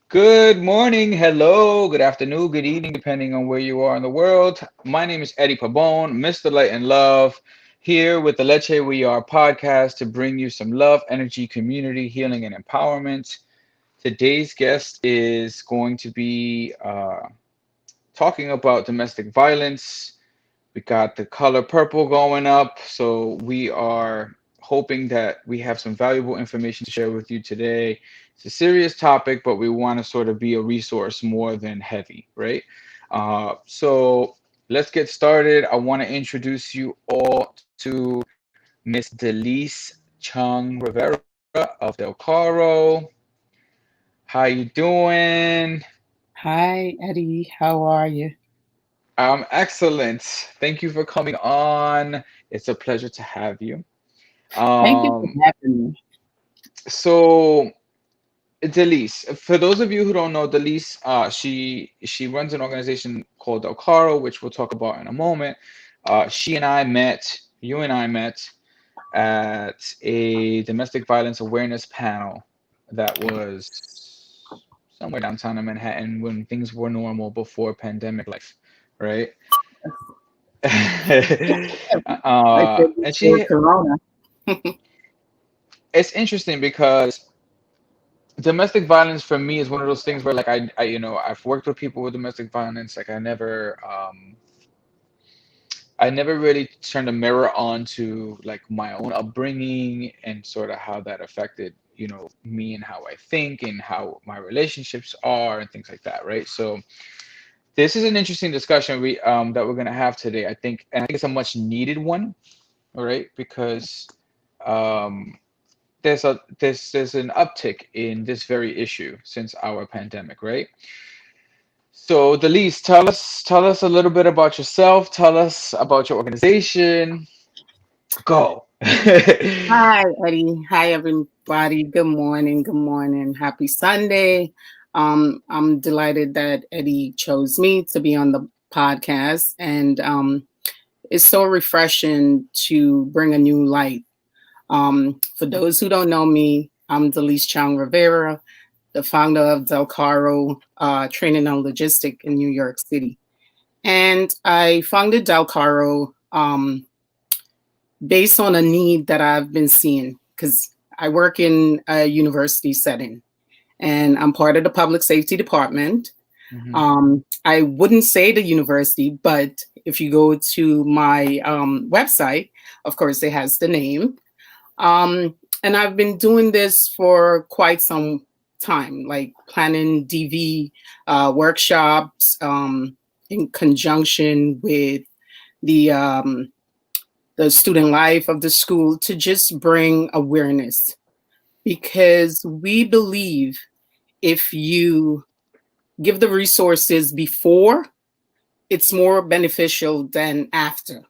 Good morning, hello, good afternoon, good evening, depending on where you are in the world. My name is Eddie Pabon, Mr. Light and Love, here with the Leche We Are podcast to bring you some love, energy, community, healing, and empowerment. Today's guest is going to be talking about domestic violence. We got the color purple going up, so we are hoping that we have some valuable information to share with you today. It's a serious topic, but we want to sort of be a resource more than heavy, right? So let's get started. I want to introduce you all to Miss Delise Chung-Rivera of Del Caro. How you doing? Hi, Eddie. How are you? Excellent. Thank you for coming on. It's a pleasure to have you. Thank you for Um, having me. so Delise, for those of you who don't know, Delise, she runs an organization called Del Caro, which we'll talk about in a moment. You and I met at a domestic violence awareness panel that was somewhere downtown in Manhattan when things were normal before pandemic life, right? I said And before she, Corona. it's interesting because domestic violence for me is one of those things where like I've worked with people with domestic violence. Like I never really turned a mirror on to like my own upbringing and sort of how that affected, me and how I think and how my relationships are and things like that, right? So this is an interesting discussion we that we're gonna have today, I think, and I think it's a much needed one, all right? Because um there's an uptick in this very issue since our pandemic, right? So, Delise, tell us a little bit about yourself. Tell us about your organization. Go. Hi, Eddie. Hi, everybody. Good morning. Good morning. Happy Sunday. I'm delighted that Eddie chose me to be on the podcast, and it's so refreshing to bring a new light. For those who don't know me, I'm Delise Chung-Rivera, the founder of Del Caro Training and Logistic in New York City. And I founded Del Caro based on a need that I've been seeing because I work in a university setting and I'm part of the public safety department. Mhm. I wouldn't say the university, but if you go to my website, of course, it has the name. Um, and I've been doing this for quite some time, like planning DV workshops in conjunction with the um, the student life of the school to just bring awareness because we believe if you give the resources before, it's more beneficial than after.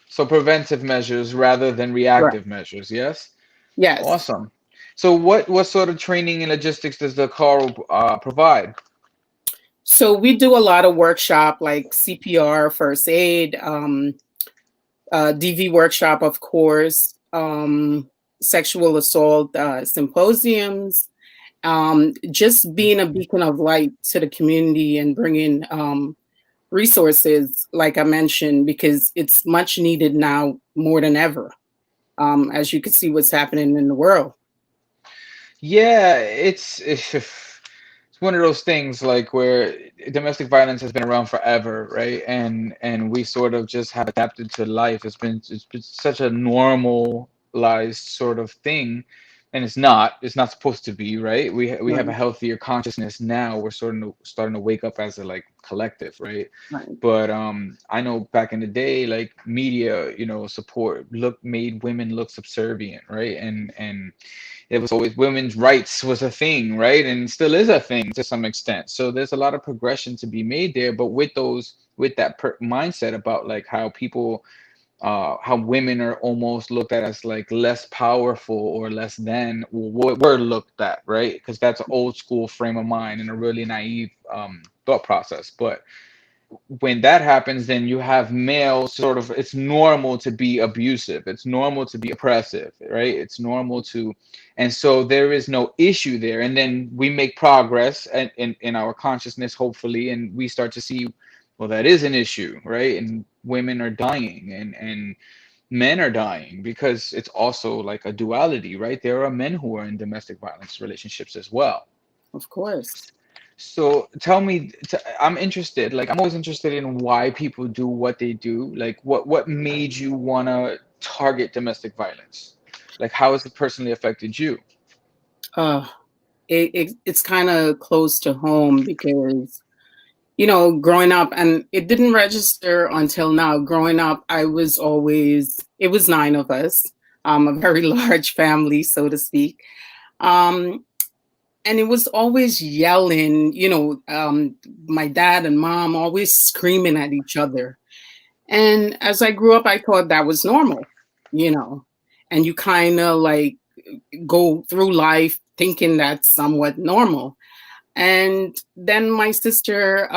So preventive measures rather than Right. reactive measures, yes? Yes. Awesome. So what sort of training and logistics does the car provide? So we do a lot of workshop like CPR, first aid, DV workshop, of course, sexual assault symposiums, just being a beacon of light to the community and bringing resources, like I mentioned, because it's much needed now more than ever, as you can see what's happening in the world. Yeah, it's one of those things like where domestic violence has been around forever, right? And we sort of just have adapted to life. It's been such a normalized sort of thing, and it's not supposed to be, right? We have a Right, healthier consciousness now. We're starting to wake up as a like collective, right? right, But I know back in the day, like media, support made women look subservient, right? And it was always women's rights was a thing, right? And still is a thing to some extent. So there's a lot of progression to be made there. But with that mindset about like how women are almost looked at as like less powerful or less than what we're looked at, right? Because that's an old school frame of mind and a really naive thought process. But when that happens, then you have males sort of, it's normal to be abusive, it's normal to be oppressive, right? It's normal to, and so there is no issue there. And then we make progress in our consciousness, hopefully, and we start to see, well, that is an issue, right? And women are dying, and men are dying, because it's also like a duality, right? There are men who are in domestic violence relationships as well. Of course. So tell me, I'm interested. Like, I'm always interested in why people do what they do. Like, what made you wanna target domestic violence? Like, how has it personally affected you? Uh, it's kind of close to home because, growing up, and it didn't register until now. Growing up, it was nine of us, a very large family, so to speak. Um, and it was always yelling, my dad and mom always screaming at each other. And as I grew up, I thought that was normal, you know, and you kind of like go through life thinking that's somewhat normal. And then my sister,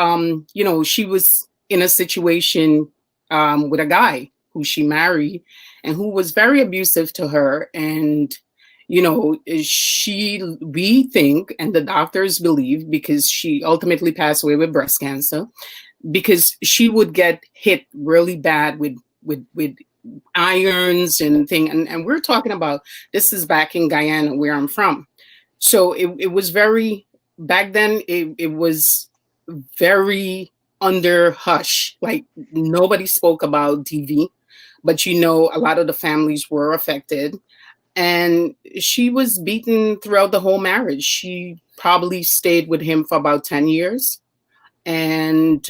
she was in a situation with a guy who she married and who was very abusive to her. And, we think, and the doctors believe, because she ultimately passed away with breast cancer, because she would get hit really bad with irons and thing. And we're talking about, this is back in Guyana where I'm from. So it was very, back then it was very under hush. Like nobody spoke about DV, but a lot of the families were affected. And she was beaten throughout the whole marriage. She probably stayed with him for about 10 years. And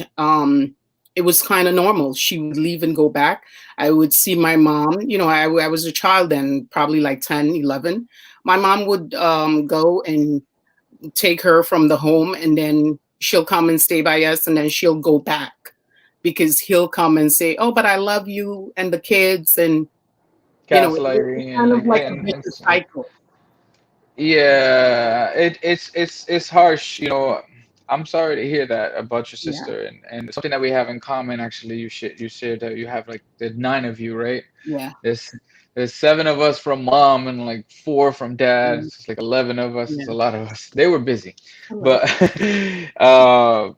it was kind of normal. She would leave and go back. I would see my mom, I was a child then, probably like 10, 11. My mom would go and take her from the home, and then she'll come and stay by us, and then she'll go back because he'll come and say, oh, but I love you and the kids. And, it's Gaslighting kind and of like, like a vicious cycle. yeah, it's harsh. I'm sorry to hear that about your Yeah. sister, and something that we have in common, actually. You shared that you have like the nine of you, right? Yeah. There's there's seven of us from mom and like four from dad. Yeah. It's just like 11 of us. It's Yeah. a lot of us. They were busy, Hello. but uh,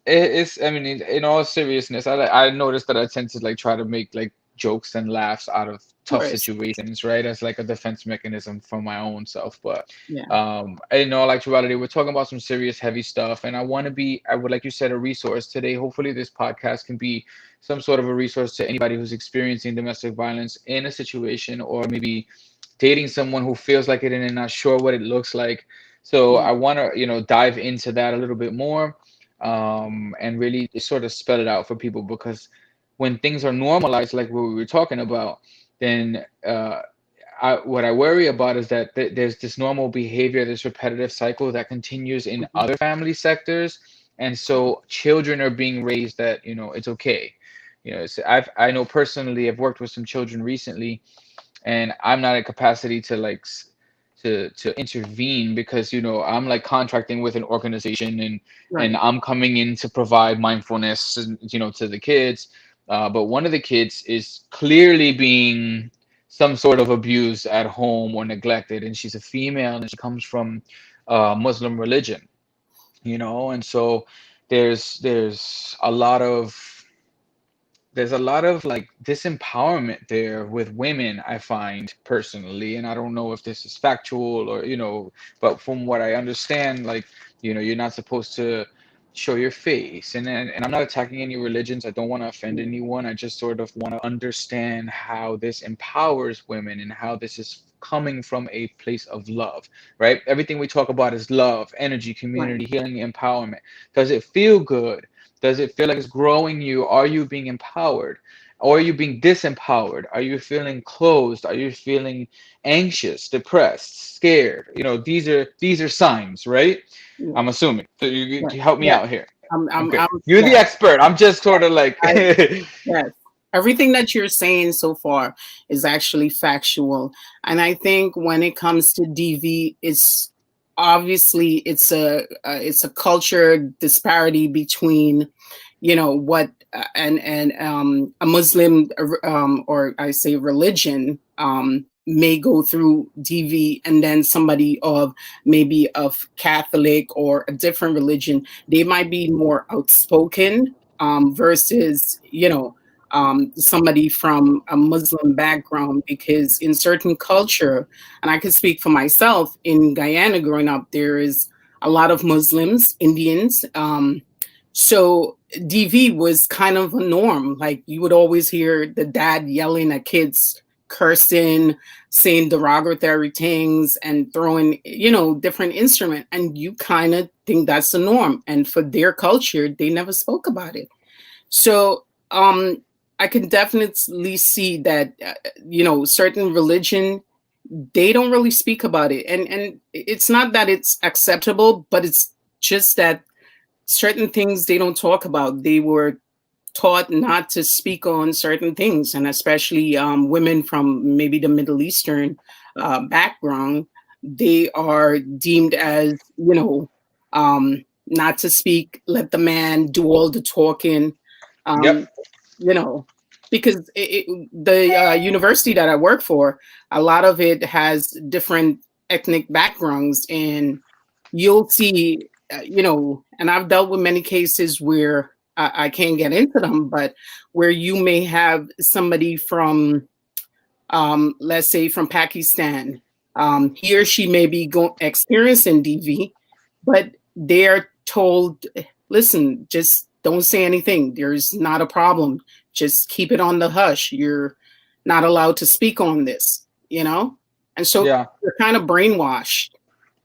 it's, I mean, in all seriousness, I noticed that I tend to like try to make like jokes and laughs out of Of tough course. situations, right? As like a defense mechanism for my own self. But Yeah. in all actuality, we're talking about some serious, heavy stuff, and I would, like you said, a resource today. Hopefully, this podcast can be some sort of a resource to anybody who's experiencing domestic violence in a situation, or maybe dating someone who feels like it and they're not sure what it looks like. So Yeah. I want to, dive into that a little bit more, and really sort of spell it out for people, because when things are normalized, like what we were talking about, then what I worry about is that there's this normal behavior, this repetitive cycle that continues in Mhm. other family sectors, and so children are being raised that it's okay. I know personally, I've worked with some children recently, and I'm not at capacity to like to intervene, because I'm like contracting with an organization, and Right. I'm coming in to provide mindfulness, to the kids. But one of the kids is clearly being some sort of abused at home or neglected, and she's a female, and she comes from Muslim religion, and so there's a lot of like disempowerment there with women, I find personally. And I don't know if this is factual, or but from what I understand, like, you're not supposed to show your face. And I'm not attacking any religions, I don't want to offend Yeah. anyone, I just sort of want to understand how this empowers women, and how this is coming from a place of love, right? Everything we talk about is love, energy, Right. community, healing, empowerment. Does it feel good? Does it feel like it's growing you? Are you being empowered? Or are you being disempowered? Are you feeling closed? Are you feeling anxious, depressed, scared? These are signs, right? I'm Yes. assuming. So Yes. you help me Yes. out here. I'm Okay. You're the yes. expert. I'm just sort of like Yes. Everything that you're saying so far is actually factual. And I think when it comes to DV, it's obviously it's a culture disparity between, what a Muslim, or I say religion, may go through DV, and then somebody of maybe of Catholic or a different religion, they might be more outspoken, versus somebody from a Muslim background, because in certain culture, and I can speak for myself, in Guyana growing up, there is a lot of Muslims, Indians. So DV was kind of a norm. Like, you would always hear the dad yelling at kids, cursing, saying derogatory things, and throwing, different instrument. And you kind of think that's the norm. And for their culture, they never spoke about it. So I can definitely see that, certain religion, they don't really speak about it. And it's not that it's acceptable, but it's just that certain things they don't talk about. They were taught not to speak on certain things, and especially women from maybe the Middle Eastern background, they are deemed as, not to speak, let the man do all the talking, um, Yep. you know, because the university that I work for, a lot of it has different ethnic backgrounds, and you'll see, and I've dealt with many cases where I can't get into them, but where you may have somebody from, let's say, from Pakistan. He or she may be experiencing DV, but they're told, listen, just don't say anything. There's not a problem. Just keep it on the hush. You're not allowed to speak on this, And so Yeah. you're kind of brainwashed,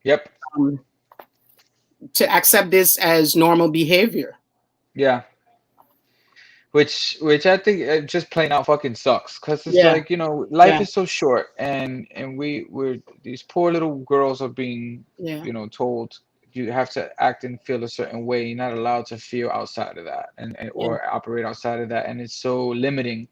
Yep. um, to accept this as normal behavior. Yeah. Which I think just plain out fucking sucks, because it's Yeah, like, life yeah, is so short, and we're these poor little girls are being, yeah, told you have to act and feel a certain way. You're not allowed to feel outside of that, and yeah, or operate outside of that, and it's so limiting,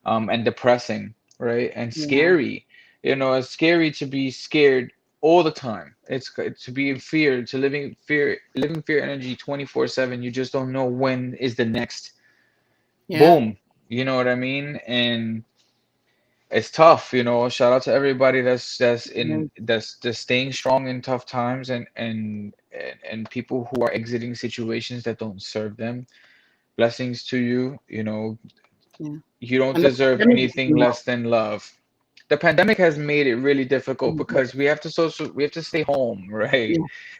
and depressing, right? And yeah, scary. It's scary to be scared all the time. To be in fear, to living fear energy 24/7. You just don't know when is the next yeah, boom. You know what I mean? And it's tough. Shout out to everybody yeah, that's staying strong in tough times, and people who are exiting situations that don't serve them. Blessings to you. yeah. You don't And the deserve pandemic anything didn't less than love. The pandemic has made it really difficult help. because we have to stay home, right?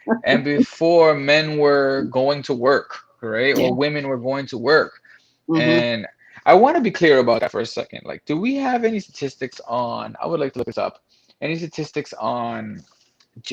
Yeah, And before, men were going to work, right? yeah. Or women were going to work. Mm-hmm. And I want to be clear about that for a second. Like, do we have any statistics on, I would like to look this up, any statistics on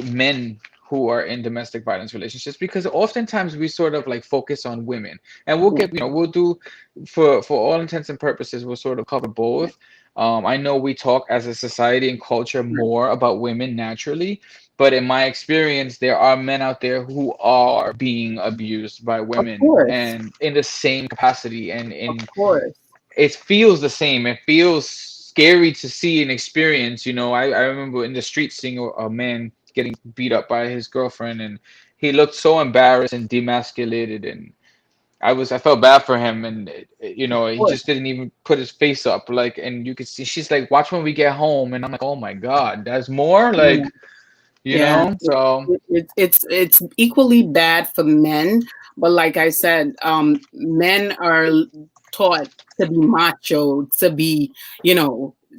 men who are in domestic violence relationships? Because oftentimes we sort of like focus on women, and we'll Yeah, get, we'll do, for all intents and purposes, we'll sort of cover yeah, both. I know we talk as a society and culture more about women naturally, but in my experience, there are men out there who are being abused by of women, course, and in the same capacity, and of in course. it feels the same. It feels scary to see and experience. I remember in the street seeing a man getting beat up by his girlfriend, and he looked so embarrassed and demasculated, and I felt bad for him, and Of he course. just didn't even put his face up, like, and you could see she's like, watch when we get home, and I'm like, oh my God, there's more, Yeah, like, yeah. so It's equally bad for men, but like I said, men are taught to be macho, to be,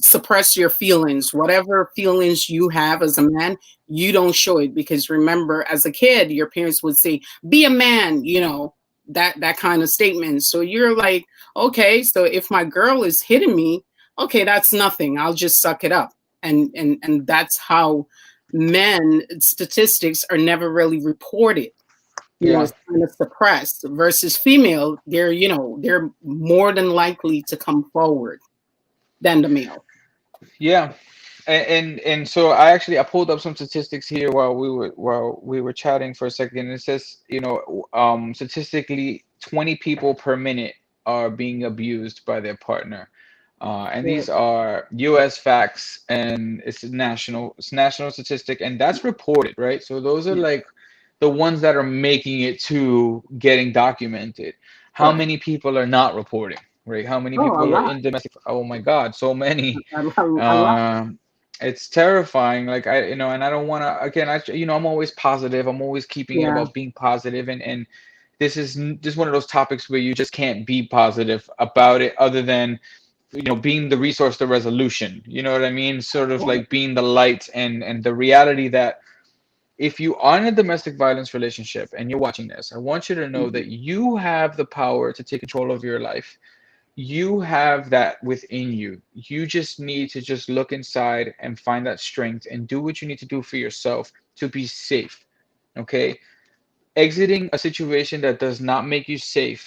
suppress your feelings. Whatever feelings you have as a man, you don't show it, because remember, as a kid, your parents would say, "Be a man," that kind of statement. So you're like, okay, so if my girl is hitting me, okay, that's nothing. I'll just suck it up, and that's how men statistics are never really reported. yeah. It's kind of suppressed, versus female, they're more than likely to come forward than the male. Yeah, and so I pulled up some statistics here while we were chatting for a second. It says, statistically, 20 people per minute are being abused by their partner. And Yeah, these are US facts, and it's national statistic, and that's reported, right? So those are yeah, like the ones that are making it to getting documented. How Correct. many people are not reporting, right? How many Oh, a people are lot. in domestic? Oh my God, so many. A lot. Um, it's terrifying. Like and I don't want to. Again, I'm always positive. I'm always keeping it Yeah. about being positive, and this is just one of those topics where you just can't be positive about it, other than being the resource, the resolution. You know what I mean? Sort of Correct. like being the light and the reality that if you are in a domestic violence relationship and you're watching this, I want you to know Mhm. that you have the power to take control of your life. You have that within you. You just need to just look inside and find that strength and do what you need to do for yourself to be safe. Okay? Exiting a situation that does not make you safe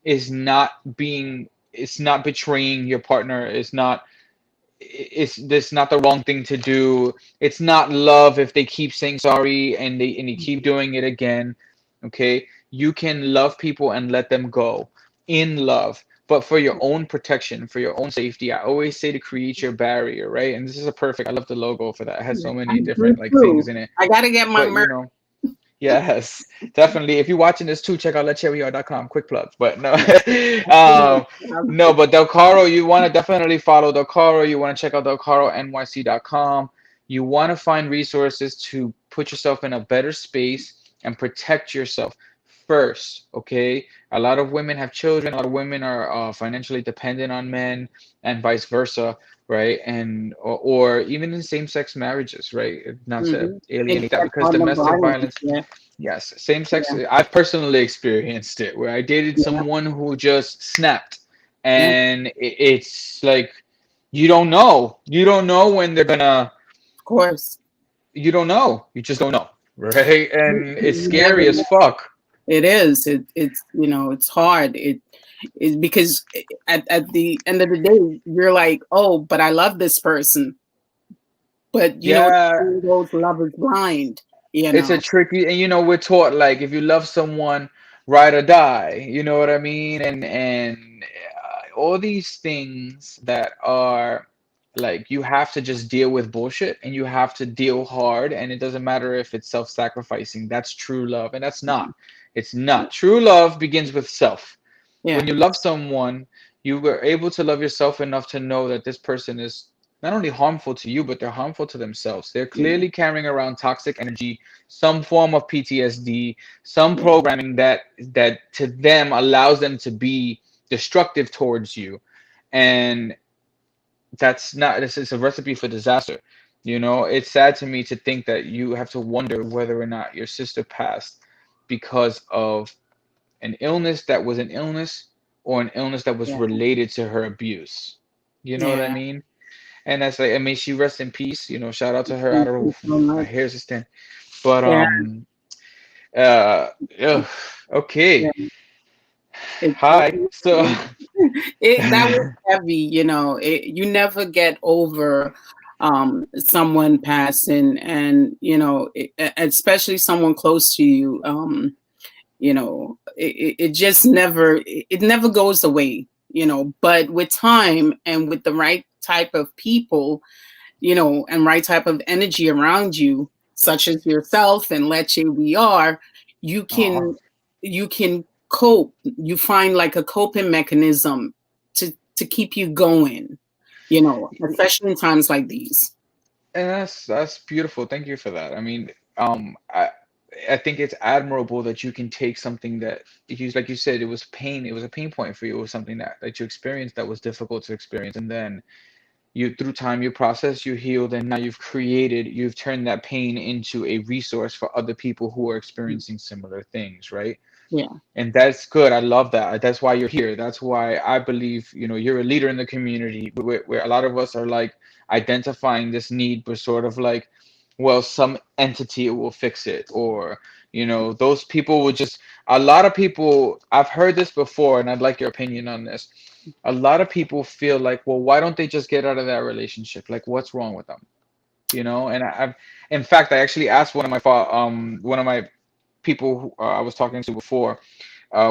is not being, it's not betraying your partner, it's this not the wrong thing to do. It's not love if they keep saying sorry and they keep doing it again. Okay? You can love people and let them go in love, but for your own protection, for your own safety. I always say to create your barrier, right? And this is a perfect, I love the logo for that. It has so I many do different like things too. in it. I gotta get my But merch. yes, definitely. If you're watching this too, check out letcherryr.com. Quick plug. But no, Yeah. um, no, but Del Caro, you want to definitely follow Del Caro. You want to check out delcaroNYC.com. You want to find resources to put yourself in a better space and protect yourself first. Okay. A lot of women have children. A lot of women are financially dependent on men, and vice versa, right? And or even in same-sex marriages, right? Not to Mm-hmm. alienate that, Impact because on the domestic body. violence. Yeah. Yes, same sex. Yeah. I've personally experienced it where I dated Yeah. someone who just snapped, Yeah. Of and it's like you don't know when they're gonna, course. you don't know, you just don't know, right? And it's You never scary as know. fuck. It is. It's it's hard. It is because at the end of the day, you're like, oh, but I love this person. But Yeah, those love is blind. You it's a know. tricky, and we're taught like if you love someone, ride or die. You know what I mean? And all these things that are like you have to just deal with bullshit and you have to deal hard, and it doesn't matter if it's self-sacrificing. That's true love, and that's not. It's not. True love begins with self. When Yeah. you love someone, you were able to love yourself enough to know that this person is not only harmful to you, but they're harmful to themselves. They're Yeah. clearly carrying around toxic energy, some form of PTSD, some Yeah. programming that to them allows them to be destructive towards you. And that's not, this is a recipe for disaster. It's sad to me to think that you have to wonder whether or not your sister passed because of an illness that was an illness, or an illness that was Yeah. related to her abuse. You know what I Yeah. mean? And that's like, I mean, she rests in peace. Shout out to her. I Thank don't know, you so my much. hair's just thin, but Yeah. uh, ugh, okay. Yeah. It, Hi. So, that was heavy. You never get over someone passing, and especially someone close to you. It just never goes away. But with time and with the right type of people, and right type of energy around you, such as yourself and Leche we are, you uh, can you can cope. You find like a coping mechanism to keep you going, especially in times like these. and that's beautiful. Thank you for that. I mean, I think it's admirable that you can take something that you, like you said, it was pain. It was a pain point for you. It was something that you experienced that was difficult to experience, and then you, through time, you process, you healed, and now you've turned that pain into a resource for other people who are experiencing similar things, right? Yeah. And that's good. I love that. That's why you're here. That's why I believe, you're a leader in the community, where a lot of us are like identifying this need, but sort of like, well, some entity will fix it, or those people would just, a lot of people, I've heard this before, and I'd like your opinion on this. A lot of people feel like, well, why don't they just get out of that relationship? Like, what's wrong with them? And I've, in fact, I actually asked one of my people who I was talking to before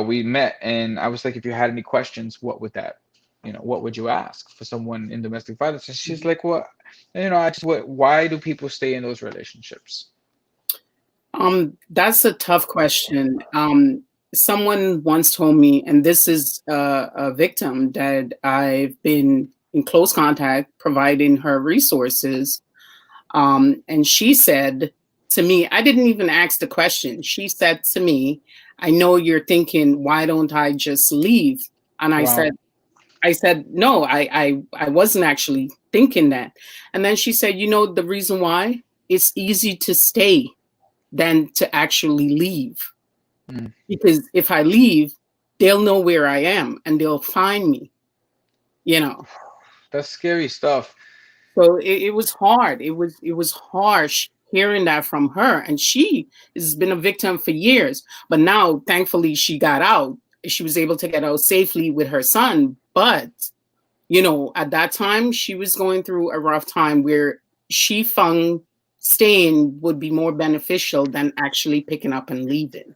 we met, and I was like, if you had any questions, what would you ask for someone in domestic violence? And she's like, well, I just, why do people stay in those relationships? That's a tough question. someone once told me, and this is a victim that I've been in close contact, providing her resources. And she said to me, I didn't even ask the question. She said to me, I know you're thinking, why don't I just leave? And Wow. I said, no, I wasn't actually thinking that. And then she said, you know, the reason why it's easy to stay than to actually leave. Mm. Because if I leave, they'll know where I am and they'll find me, you know. That's scary stuff. So it was hard. It was harsh hearing that from her. And she has been a victim for years. But now, thankfully, she got out. She was able to get out safely with her son. But, you know, at that time, she was going through a rough time where she found staying would be more beneficial than actually picking up and leaving.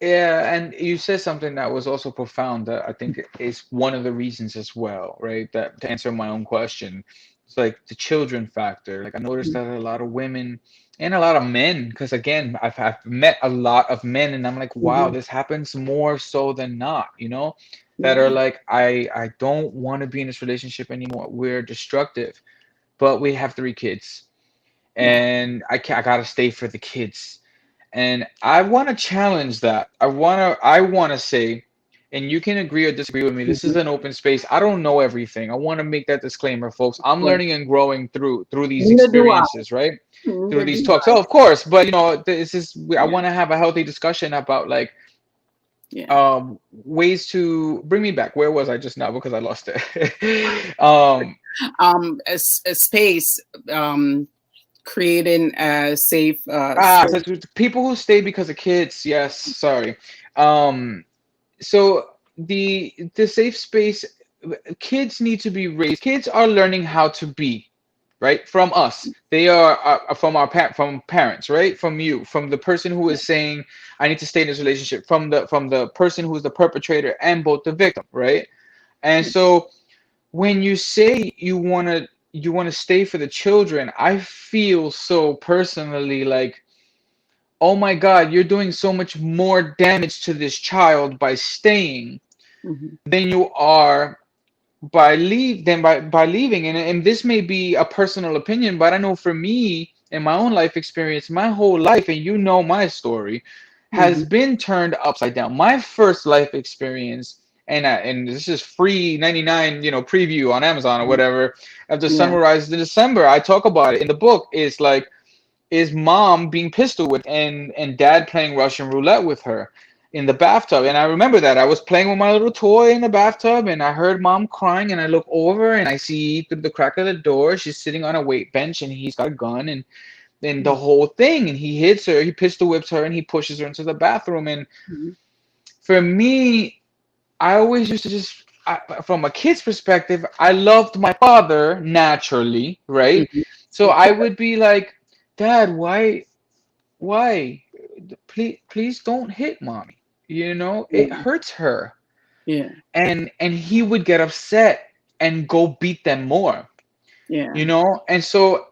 Yeah, and you said something that was also profound that I think is one of the reasons as well, right? That to answer my own question, it's like the children factor. Like I noticed that a lot of women and a lot of men, because again, I've met a lot of men, and I'm like, wow, Mhm. this happens more so than not, that are Yeah. like, I don't want to be in this relationship anymore. We're destructive, but we have 3 kids, Yeah. and I gotta stay for the kids. And I want to challenge that. I want to say, and you can agree or disagree with me. This Mhm. is an open space. I don't know everything. I want to make that disclaimer, folks. I'm Well, learning and growing through these neither do I. experiences, right? Through Neither these do talks. I. Oh, of course, but this is I Yeah. want to have a healthy discussion about like Yeah. ways to bring me back. Where was I just now because I lost it? A space, creating a safe So space. people who stay because of kids. Yes, sorry. Um, so the safe space, kids need to be raised. Kids are learning how to be, right, from us. They are from from parents, right, from you, from the person who is saying I need to stay in this relationship, from the person who is the perpetrator and both the victim, right. And so when you say you want to stay for the children, I feel so personally like, oh my God, you're doing so much more damage to this child by staying Mhm. than you are by leaving. And this may be a personal opinion, but I know for me in my own life experience, my whole life, and you know my story, has Mhm. been turned upside down. My first life experience, and this is free 99 preview on Amazon or whatever, of the Yeah. Sunrise in December. I talk about it in the book. Is like, is mom being pistol whipped and dad playing Russian roulette with her in the bathtub. And I remember that I was playing with my little toy in the bathtub, and I heard mom crying, and I look over and I see through the crack of the door she's sitting on a weight bench and he's got a gun, and then the whole thing, and he hits her, he pistol whips her, and he pushes her into the bathroom. And Mhm. for me, I always used to just from a kid's perspective, I loved my father naturally, right? Mhm. So Of I course. would be like, Dad, why? Please don't hit mommy. It Yeah. hurts her. Yeah. And he would get upset and go beat them more. Yeah. And so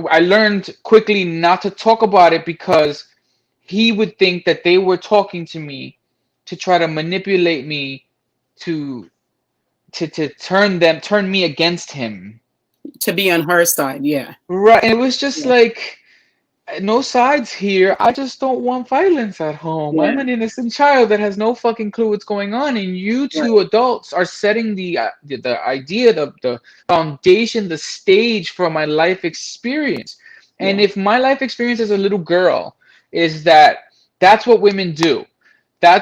I learned quickly not to talk about it, because he would think that they were talking to me to try to manipulate me to to turn me against him. To be on her side. Yeah. Right. And it was just Yeah. like, no sides here. I just don't want violence at home. I'm Yeah. an innocent child that has no fucking clue what's going on, and you two Right. adults are setting the idea, the foundation, the stage for my life experience. And Yeah. if my life experience as a little girl is that that's what women do,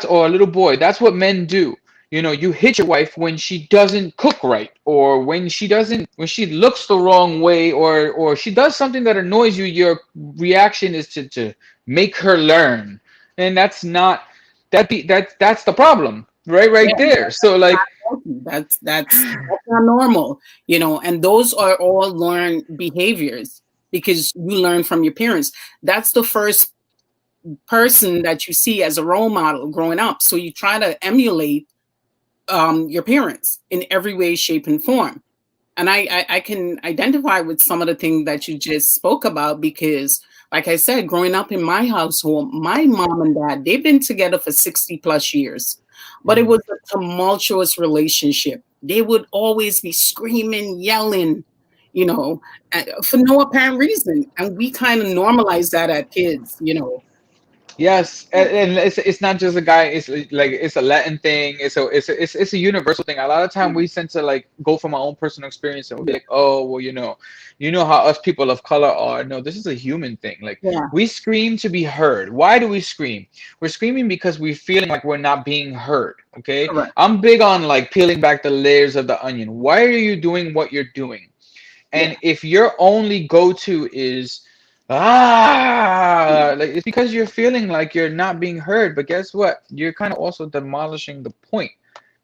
or a little boy, that's what men do. You hit your wife when she doesn't cook right, or when she looks the wrong way, or she does something that annoys you. Your reaction is to make her learn. And that's not that's the problem, right Yeah. there. So like, That's not normal, you know, and those are all learned behaviors because you learn from your parents. That's the first person that you see as a role model growing up. So you try to emulate your parents in every way, shape, and form. And I can identify with some of the things that you just spoke about because, like I said, growing up in my household, my mom and dad, they've been together for 60 plus years, but it Mm. was a tumultuous relationship. They would always be screaming, yelling, you know, for no apparent reason. And we kind of normalize that as kids, you know. Yes, and it's not just a guy. It's like it's a Latin thing. It's a universal thing. A lot of time we tend to like go from our own personal experience and we'll be like, oh well, you know how us people of color are. No, this is a human thing. Like Yeah, we scream to be heard. Why do we scream? We're screaming because we're feeling like we're not being heard. Okay, correct. I'm big on like peeling back the layers of the onion. Why are you doing what you're doing? Yeah, And if your only go-to is like it's because you're feeling like you're not being heard. But guess what? You're kind of also demolishing the point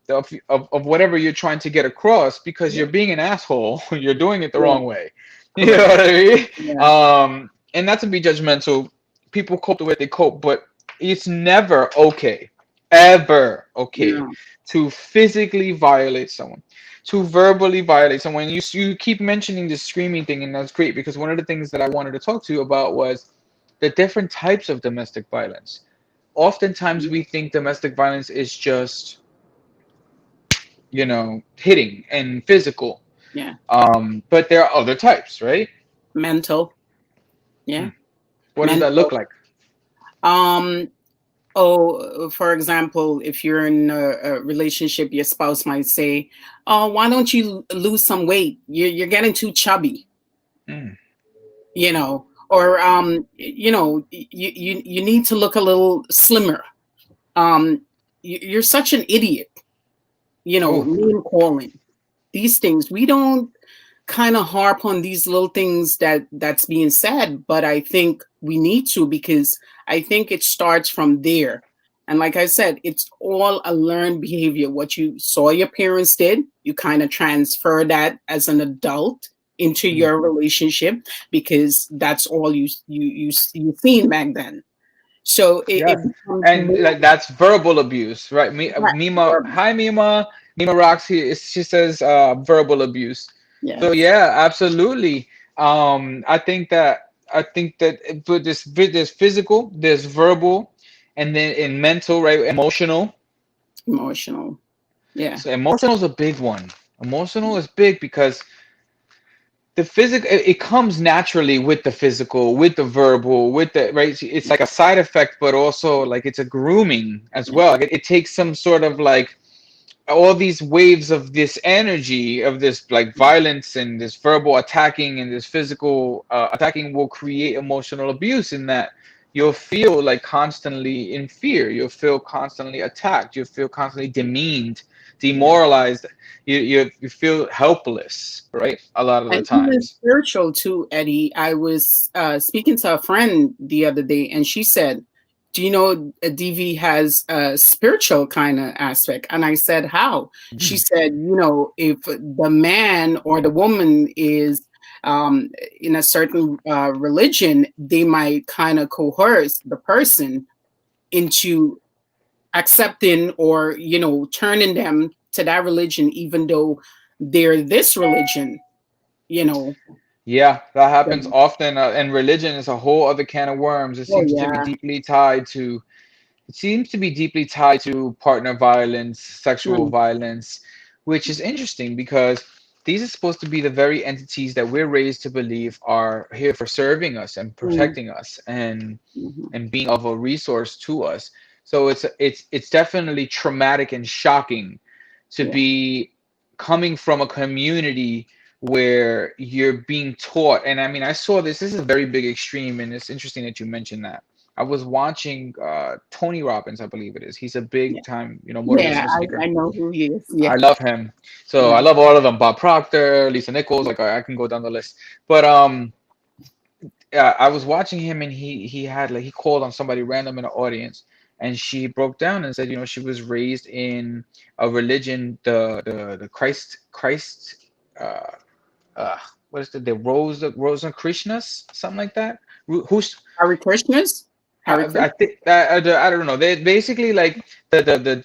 of whatever you're trying to get across because yeah, you're being an asshole. You're doing it the yeah, wrong way. You know correct. what I mean? Yeah, And not to be judgmental, people cope the way they cope, but it's never okay, ever okay no, to physically violate someone, to verbally violate someone. You keep mentioning the screaming thing, and that's great because one of the things that I wanted to talk to you about was the different types of domestic violence. Oftentimes, we think domestic violence is just hitting and physical, yeah, but there are other types, right? mental. Hmm. Yeah, What does that look mental. like? Um, Oh, for example, if you're in a relationship, your spouse might say, "Oh, why don't you lose some weight? You're getting too chubby," Hmm. you know, or you need to look a little slimmer. You're such an idiot, Oh, name calling. These things we don't kind of harp on these little things that's being said, but I think we need to because I think it starts from there. And like I said, it's all a learned behavior. What you saw your parents did, you kind of transfer that as an adult into hmm. your relationship because that's all you seen back then. So it Yes, becomes and more like that's verbal abuse, right? Mima, right. hi Mima. Mima rocks. She says verbal abuse. So Yes. yeah, absolutely. I think that but there's physical, there's verbal, and then in mental, right? Emotional. Emotional. Yeah. So emotional is a big one. Emotional is big because the physical it comes naturally with the physical, with the verbal, with the right. It's like a side effect, but also like it's a grooming as Yeah. well. Like it takes some sort of like all these waves of this energy of this like violence and this verbal attacking and this physical attacking will create emotional abuse in that you'll feel like constantly in fear, you'll feel constantly attacked, you'll feel constantly demeaned, Yeah. demoralized, you feel helpless, right, a lot of the And even times. spiritual too, Eddie. I was speaking to a friend the other day, and she said, "Do you know DV has a spiritual kind of aspect?" And I said, "How?" She Mhm. said, if the man or the woman is in a certain religion, they might kind of coerce the person into accepting or turning them to that religion, even though they're this religion." You know, Yeah, that happens so, often, and religion is a whole other can of worms. oh yeah, It seems to be deeply tied to partner violence, sexual mm, violence, which is interesting because these are supposed to be the very entities that we're raised to believe are here for serving us and mm, protecting us and mhm, being of a resource to us. So it's definitely traumatic and shocking to yeah, be coming from a community where you're being taught. And I mean, I saw this. This is a very big extreme, and it's interesting that you mentioned that. I was watching Tony Robbins, I believe it is. He's a yeah, big time, yeah. motivational speaker. I know who he is. I Yeah, love him. So yeah, I love all of them. Bob Proctor, Lisa Nichols, like I can go down the list. But yeah, I was watching him and he had like he called on somebody random in the audience and she broke down and said, she was raised in a religion, the Christ uh uh what is the Rose of Krishnas, something like that. Who's Hare Krishnas, Hare I Krishna. think I don't know. They basically like the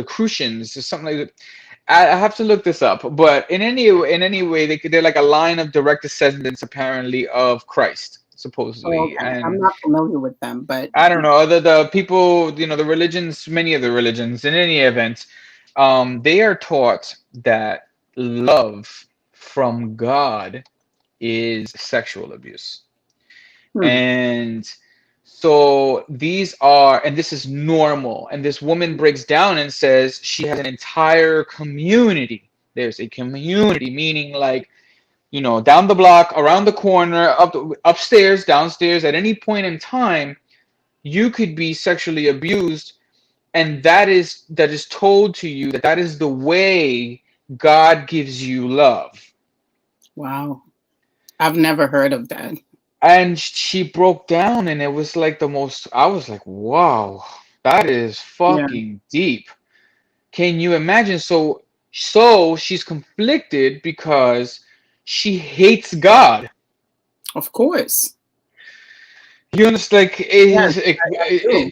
Crucians or something like that. I have to look this up, but in any way, they're like a line of direct descendants apparently of Christ, Oh, supposedly. okay. I'm And not familiar with them, but I don't know, the people, the religions, many of the religions, in any event, they are taught that love from God is sexual abuse. hmm, And so and this is normal. And this woman breaks down and says she has an entire community. There's a community, meaning like, down the block, around the corner, upstairs, downstairs, at any point in time, you could be sexually abused. And that is told to you that is the way God gives you love. wow, I've never heard of that. And she broke down, and it was like the most, I was like, wow, that is Yeah, fucking deep. Can you imagine? So she's conflicted because she hates God. of course. You understand? Like, Yes, I do.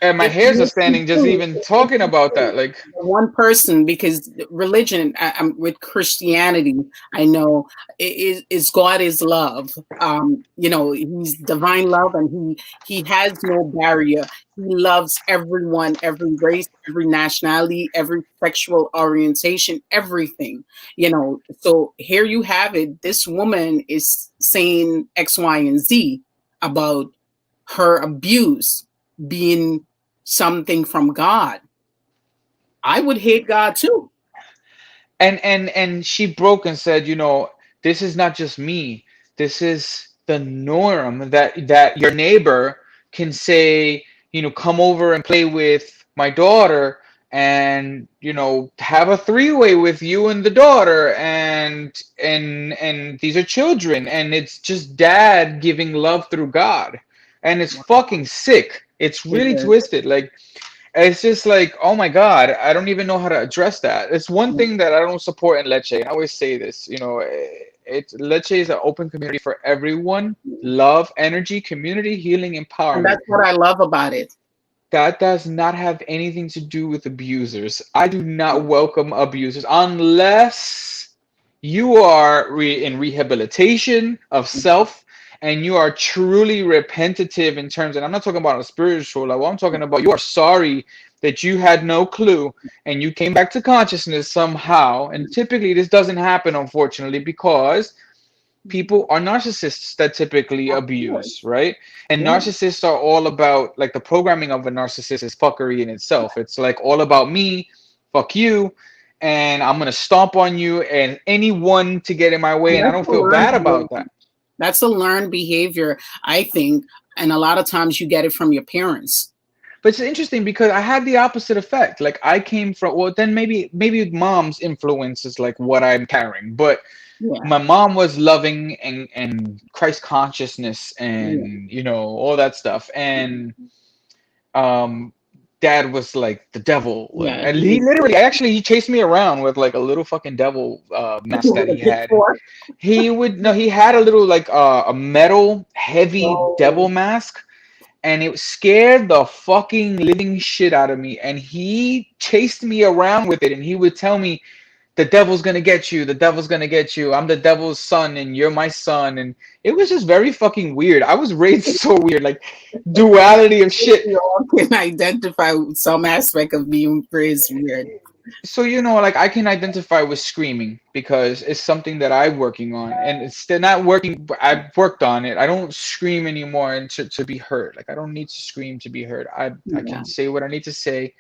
and my It's hairs are me standing just too. even talking about that. Like, One person, because religion, I'm with Christianity, I know is God is love. He's divine love, and he has no barrier. He loves everyone, every race, every nationality, every sexual orientation, everything. So here you have it. This woman is saying X, Y, and Z about her abuse being something from God. I would hate God too. and she broke and said, this is not just me. This is the norm, that your neighbor can say, come over and play with my daughter, and have a three-way with you and the daughter, and these are children, and it's just dad giving love through God. And it's fucking sick. It's It really is. twisted. Like, it's just like, oh my God, I don't even know how to address that. It's one thing that I don't support in Leche. I always say this, Leche is an open community for everyone. Love, energy, community, healing, And empowerment. that's what I love about it. That does not have anything to do with abusers. I do not welcome abusers unless you are in rehabilitation of self, and you are truly repentative in terms, and I'm not talking about a spiritual level, I'm talking about you are sorry that you had no clue and you came back to consciousness somehow. And typically this doesn't happen, unfortunately, because people are narcissists that typically Of abuse, course. right? And Yeah. narcissists are all about, like, the programming of a narcissist is fuckery in itself. It's like all about me, fuck you, and I'm gonna stomp on you and anyone to get in my way, And and I that's don't a feel learned bad about behavior. that. That's a learned behavior, I think. And a lot of times you get it from your parents. But it's interesting because I had the opposite effect. Like, I came from, well, then maybe mom's influence is like what I'm carrying, but Yeah. my mom was loving and Christ consciousness Yeah. and all that stuff. And um dad was like the devil, Yeah. and he literally, actually, he chased me around with like a little fucking devil mask that With a he had. And pitchfork. he would no he had a little, like, a metal heavy Oh, devil mask, and it scared the fucking living shit out of me, and he chased me around with it, and he would tell me, the devil's gonna get you, the devil's gonna get you, I'm the devil's son and you're my son. And it was just very fucking weird. I was raised so weird, like, duality of shit. we all can identify with some aspect of being raised weird. So, like, I can identify with screaming because it's something that I'm working on, and it's still not working, but I've worked on it. I don't scream anymore and to be heard. Like, I don't need to scream to be heard. I Yeah. can say what I need to say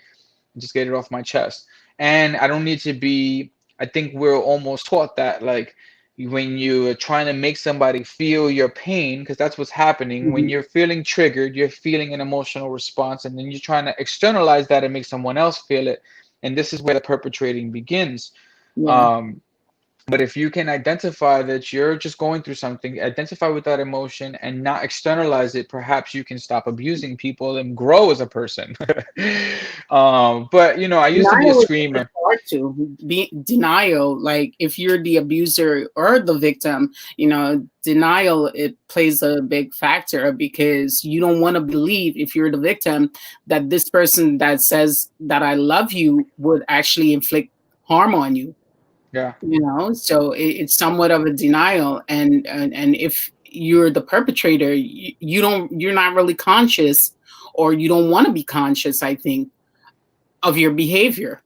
and just get it off my chest. And I don't need to be, I think we're almost taught that, like, when you're trying to make somebody feel your pain, because that's what's happening. When Mhm. you're feeling triggered, you're feeling an emotional response, and then you're trying to externalize that and make someone else feel it. And this is where the perpetrating begins. Yeah. Um, but if you can identify that you're just going through something, identify with that emotion and not externalize it, perhaps you can stop abusing people and grow as a person. But I used to be a Denial is screamer. hard to be denial. Like if you're the abuser or the victim, denial, it plays a big factor because you don't want to believe, if you're the victim, that this person that says that I love you would actually inflict harm on you. Yeah. So it's somewhat of a denial, and if you're the perpetrator, you're not really conscious, or you don't want to be conscious, I think, of your behavior,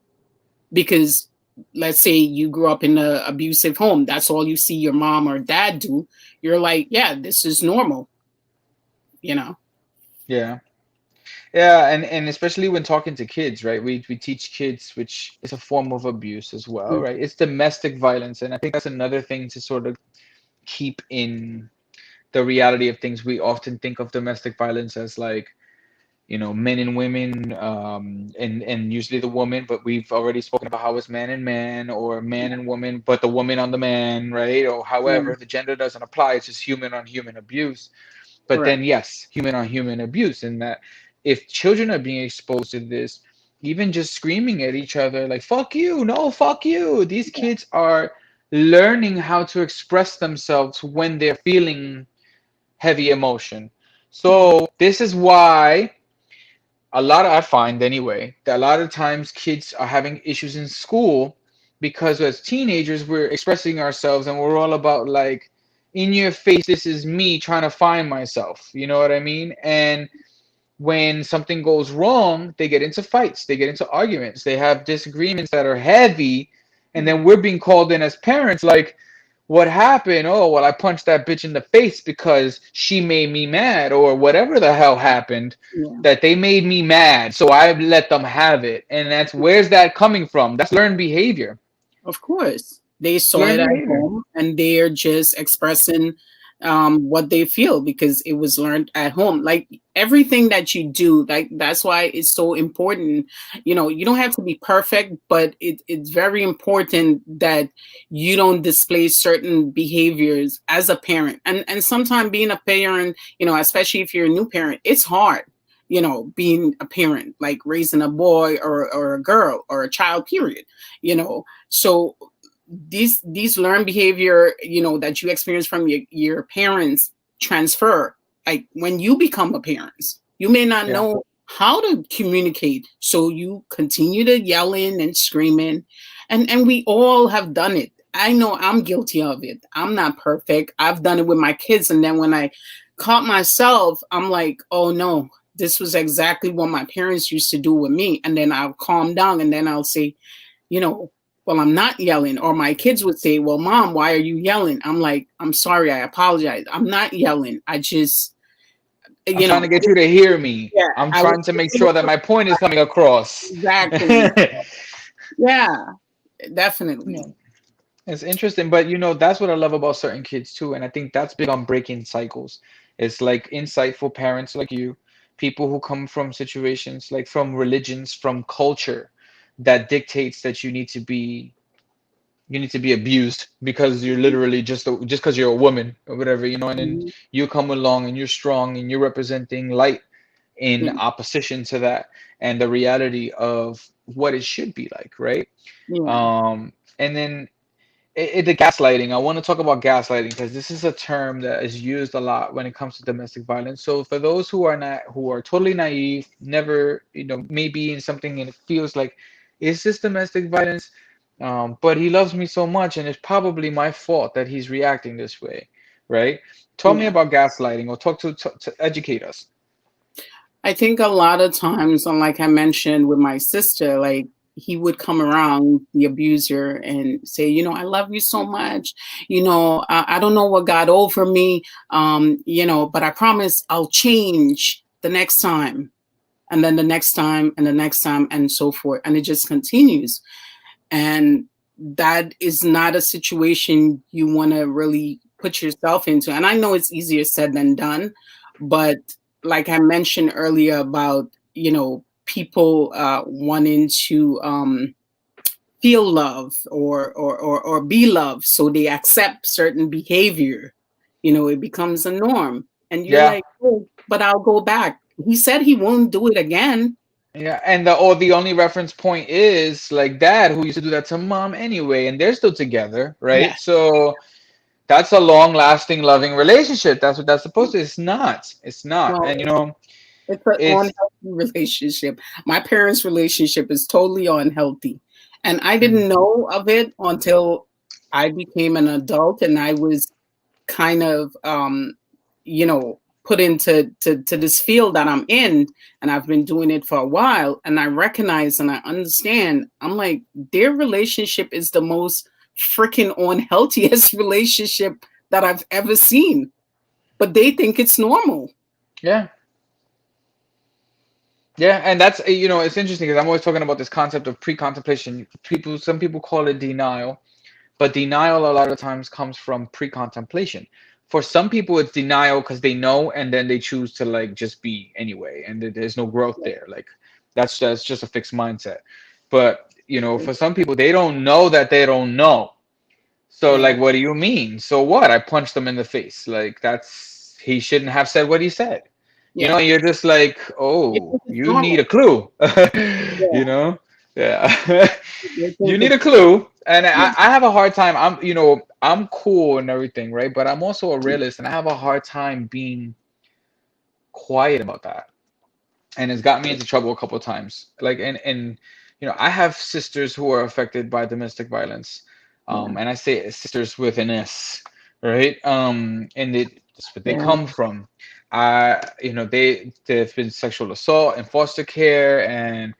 because let's say you grew up in an abusive home, that's all you see your mom or dad do. You're like, yeah, this is normal, you know. Yeah. Yeah, and especially when talking to kids, right? We teach kids, which is a form of abuse as well, Mm, right? It's domestic violence, and I think that's another thing to sort of keep in the reality of things. We often think of domestic violence as like, men and women, and usually the woman, but we've already spoken about how it's man and man, or man and woman, but the woman on the man, right? Or yeah, however, the gender doesn't apply. It's just human on human abuse. But correct. then, yes, human on human abuse, in that if children are being exposed to this, even just screaming at each other, like, fuck you, no, fuck you, these kids are learning how to express themselves when they're feeling heavy emotion. Mm, So, this is why I find anyway, that a lot of times kids are having issues in school because as teenagers, we're expressing ourselves and we're all about like, in your face, this is me trying to find myself. You know what I mean? And when something goes wrong, they get into fights, they get into arguments, they have disagreements that are heavy, and mm, then we're being called in as parents like, what happened? Oh, well, I punched that bitch in the face because she made me mad, or whatever the hell happened, yeah. that they made me mad, so I let them have it. And that's, where's that coming from? That's learned behavior. Of course, they saw Learned it at behavior. home and they're just expressing what they feel because it was learned at home. Like everything that you do, like that's why it's so important. You don't have to be perfect, but it's very important that you don't display certain behaviors as a parent. And sometimes being a parent, especially if you're a new parent, it's hard. Being a parent, like raising a boy or a girl or a child, period. So these learned behavior, that you experience from your parents transfer. Like when you become a parent, you may not Yeah. know how to communicate, so you continue to yelling and screaming, and we all have done it. I know I'm guilty of it. I'm not perfect. I've done it with my kids, and then when I caught myself, I'm like, oh no, this was exactly what my parents used to do with me. And then I'll calm down, and then I'll say, you know, well, I'm not yelling. Or my kids would say, well, mom, why are you yelling? I'm like, I'm sorry. I apologize. I'm not yelling. I just, I'm you trying know, to get you to hear me. yeah, I'm I was trying to make sure that my point is coming across. exactly. Yeah, definitely. It's interesting, but that's what I love about certain kids too, and I think that's big on breaking cycles. It's like insightful parents like you, people who come from situations like from religions, from culture that dictates that you need to be abused because you're literally just because you're a woman or whatever, and then Mhm. you come along and you're strong and you're representing light in Yeah, opposition to that and the reality of what it should be like, right? yeah, And then the gaslighting. I want to talk about gaslighting because this is a term that is used a lot when it comes to domestic violence. So for those who are totally naive, never, maybe in something and it feels like, is this domestic violence? But he loves me so much, and it's probably my fault that he's reacting this way, right? Tell me yeah. about gaslighting, or talk to educate us. I think a lot of times, like I mentioned with my sister, like he would come around, the abuser, and say, I love you so much. I don't know what got over me, but I promise I'll change the next time. And then the next time and the next time and so forth. And it just continues. And that is not a situation you want to really put yourself into. And I know it's easier said than done, but like I mentioned earlier about, people wanting to feel love or be loved, so they accept certain behavior. It becomes a norm, and you're Yeah. like, oh, but I'll go back. He said he won't do it again. Yeah, and the only reference point is like dad who used to do that to mom anyway, and they're still together, Yeah, right? So that's a long-lasting, loving relationship. That's what that's supposed to. It's not. It's not. no, And it's an it's unhealthy relationship. My parents' relationship is totally unhealthy. And I Mm. didn't know of it until I became an adult and I was kind of, put into to this field that I'm in, and I've been doing it for a while. And I recognize and I understand. I'm like, their relationship is the most freaking unhealthiest relationship that I've ever seen, but they think it's normal. Yeah. Yeah, and that's it's interesting because I'm always talking about this concept of pre-contemplation. Some people call it denial, but denial a lot of times comes from pre-contemplation. For some people, it's denial because they know and then they choose to like just be anyway, and there's no growth there. Like that's just a fixed mindset. But for some people, they don't know that they don't know. So Yeah, like, what do you mean? So what? I punched him in the face. Like that's he shouldn't have said what he said. yeah, And you're just like, they oh, think it's you need normal. a clue. Yeah, you know? Yeah. they You think need it's a clue. And yeah, I have a hard time. I'm cool and everything, right? But I'm also a realist and I have a hard time being quiet about that. And it's got me into trouble a couple of times. Like and I have sisters who are affected by domestic violence. yeah, And I say sisters with an S, right? And that's what they yeah, come from. They've been sexual assault and foster care and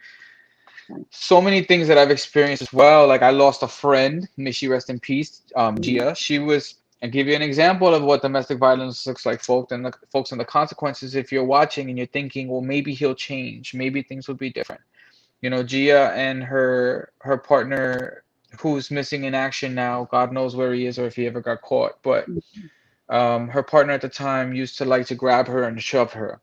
so many things that I've experienced as well. Like I lost a friend, may she rest in peace, Gia. She was, and give you an example of what domestic violence looks like, folks, and the consequences. If you're watching and you're thinking, well, maybe he'll change, maybe things will be different. Gia and her partner, who's missing in action now. God knows where he is or if he ever got caught. But her partner at the time used to like to grab her and shove her,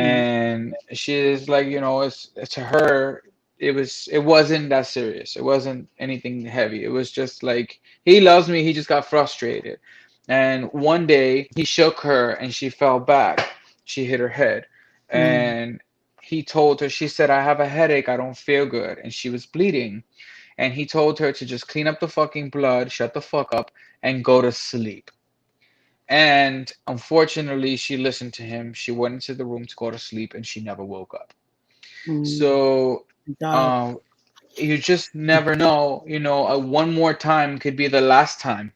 mm, and she's like, it's to her, it wasn't that serious. It wasn't anything heavy. It was just like he loves me. He just got frustrated, and one day he shook her and she fell back. She hit her head, mm, and he told her. She said, "I have a headache. I don't feel good," and she was bleeding. And he told her to just clean up the fucking blood, shut the fuck up, and go to sleep. And unfortunately, she listened to him. She went into the room to go to sleep and she never woke up. mm, So, God, um, you just never know, one more time could be the last time.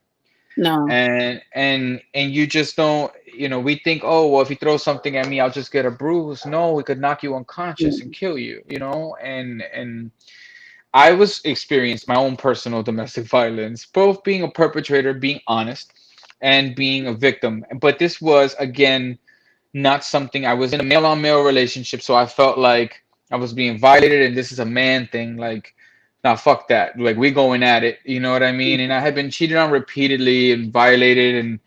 no, And you just don't, we think, oh, well, if he throws something at me, I'll just get a bruise. No, he could knock you unconscious and mm, kill you, and I was experienced my own personal domestic violence, both being a perpetrator, being honest, and being a victim. But this was again not something. I was in a male on male relationship, so I felt like I was being violated, and this is a man thing. Like, nah, fuck that. Like, we going at it. You know what I mean? And I had been cheated on repeatedly and violated, and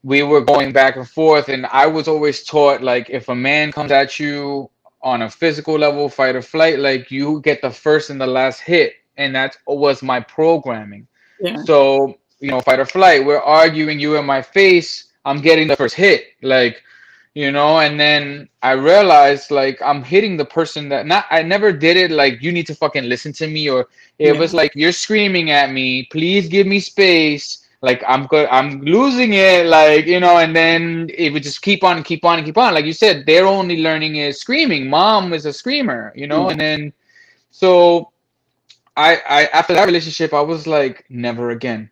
we were going back and forth. And I was always taught, like, if a man comes at you on a physical level, fight or flight, like, you get the first and the last hit. And that was my programming. yeah, So, fight or flight, we're arguing, you in my face, I'm getting the first hit. Like, and then I realized like I'm hitting the person that not I never did it like you need to fucking listen to me, or it yeah, was like you're screaming at me, please give me space. Like I'm good, I'm losing it, like, and then it would just keep on and keep on and keep on. Like you said, their only learning is screaming. Mom is a screamer, yeah, and then so I after that relationship I was like, never again.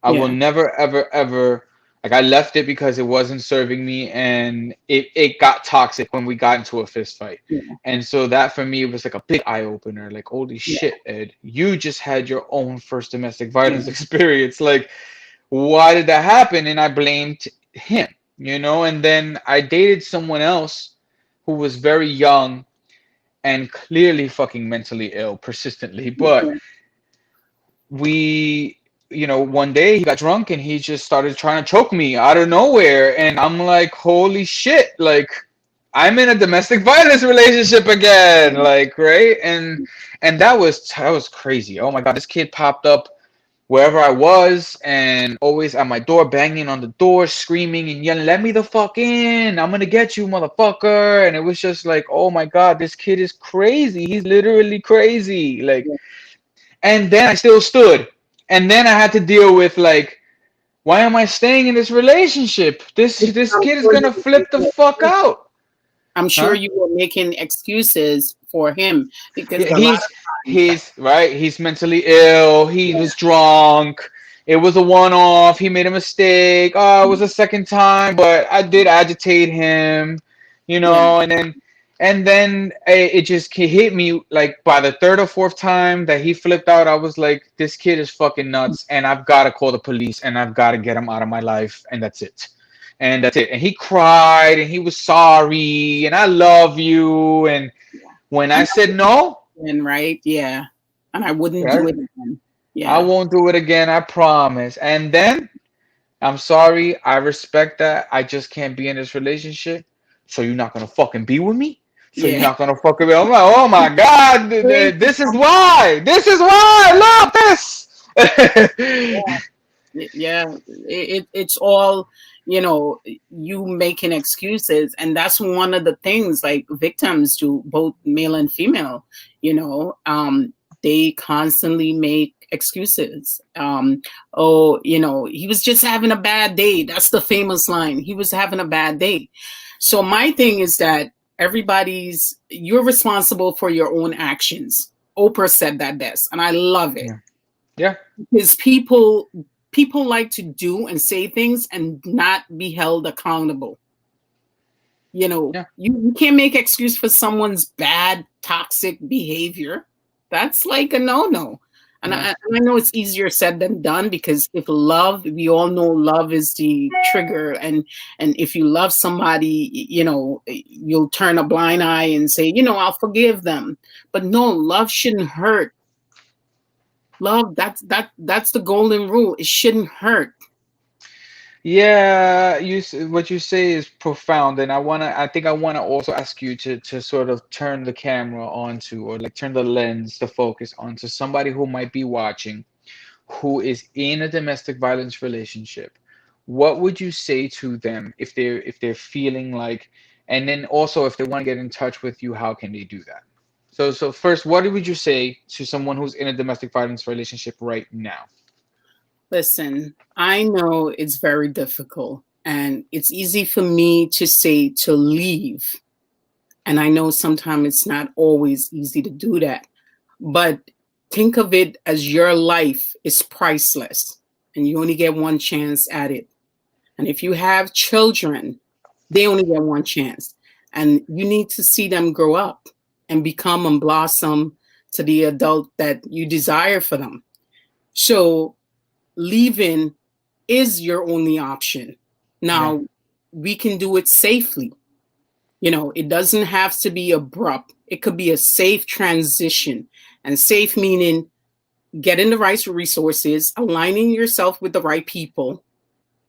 I will yeah, never, ever, ever. Like I left it because it wasn't serving me, and it got toxic when we got into a fist fight. yeah, And so that for me was like a big eye opener. Like, holy yeah, shit, Ed, you just had your own first domestic yeah, violence experience. Like, why did that happen? And I blamed him, And then I dated someone else who was very young and clearly fucking mentally ill persistently, but yeah, we one day he got drunk and he just started trying to choke me out of nowhere, and I'm like, holy shit, like I'm in a domestic violence relationship again, like, right? And that was crazy. Oh my god, this kid popped up wherever I was and always at my door, banging on the door, screaming and yelling, let me the fuck in, I'm gonna get you, motherfucker. And it was just like, oh my god, this kid is crazy, he's literally crazy, like. yeah. And then I still stood. And then I had to deal with like, why am I staying in this relationship? This It's this not kid is for gonna you. flip the fuck out. I'm sure Huh? you were making excuses for him because Yeah, a lot he's of times, he's right. He's mentally ill. He yeah, was drunk. It was a one-off. He made a mistake. Oh, it was a second time, but I did agitate him, yeah, and then it just hit me like by the third or fourth time that he flipped out. I was like, this kid is fucking nuts, and I've got to call the police, and I've got to get him out of my life, and that's it. And that's it. And he cried, and he was sorry, and I love you, and yeah. when I And said no, then, right? Yeah. And I wouldn't yeah, do it again. I Yeah. won't do it again, I promise. And then I'm sorry, I respect that. I just can't be in this relationship. So you're not gonna fucking be with me? So you're Yeah. not gonna fucking be? I'm like, oh my god, this is why. This is why. Look this. Yeah, it's all, you making excuses, and that's one of the things like victims do, both male and female. They constantly make excuses. Oh, he was just having a bad day. That's the famous line. He was having a bad day. So my thing is that you're responsible for your own actions. Oprah said that best, and I love it Yeah, yeah, because people like to do and say things and not be held accountable. yeah, You can't make excuse for someone's bad toxic behavior. That's like a no. And yeah. I know it's easier said than done, because if love, we all know love is the trigger, and if you love somebody, you'll turn a blind eye and say, I'll forgive them. But no, love shouldn't hurt. Love, that's the golden rule. It shouldn't hurt. Yeah, what you say is profound, and I think I wanna also ask you to sort of turn the camera onto, or like turn the lens, the focus onto somebody who might be watching, who is in a domestic violence relationship. What would you say to them if they're feeling like, and then also if they want to get in touch with you, how can they do that? So first, what would you say to someone who's in a domestic violence relationship right now? Listen, I know it's very difficult, and it's easy for me to say to leave. And I know sometimes it's not always easy to do that. But think of it as your life is priceless and you only get one chance at it. And if you have children, they only get one chance. And you need to see them grow up and become and blossom to the adult that you desire for them. So leaving is your only option. Yeah, Now, we can do it safely. It doesn't have to be abrupt. It could be a safe transition. And safe meaning getting the right resources, aligning yourself with the right people,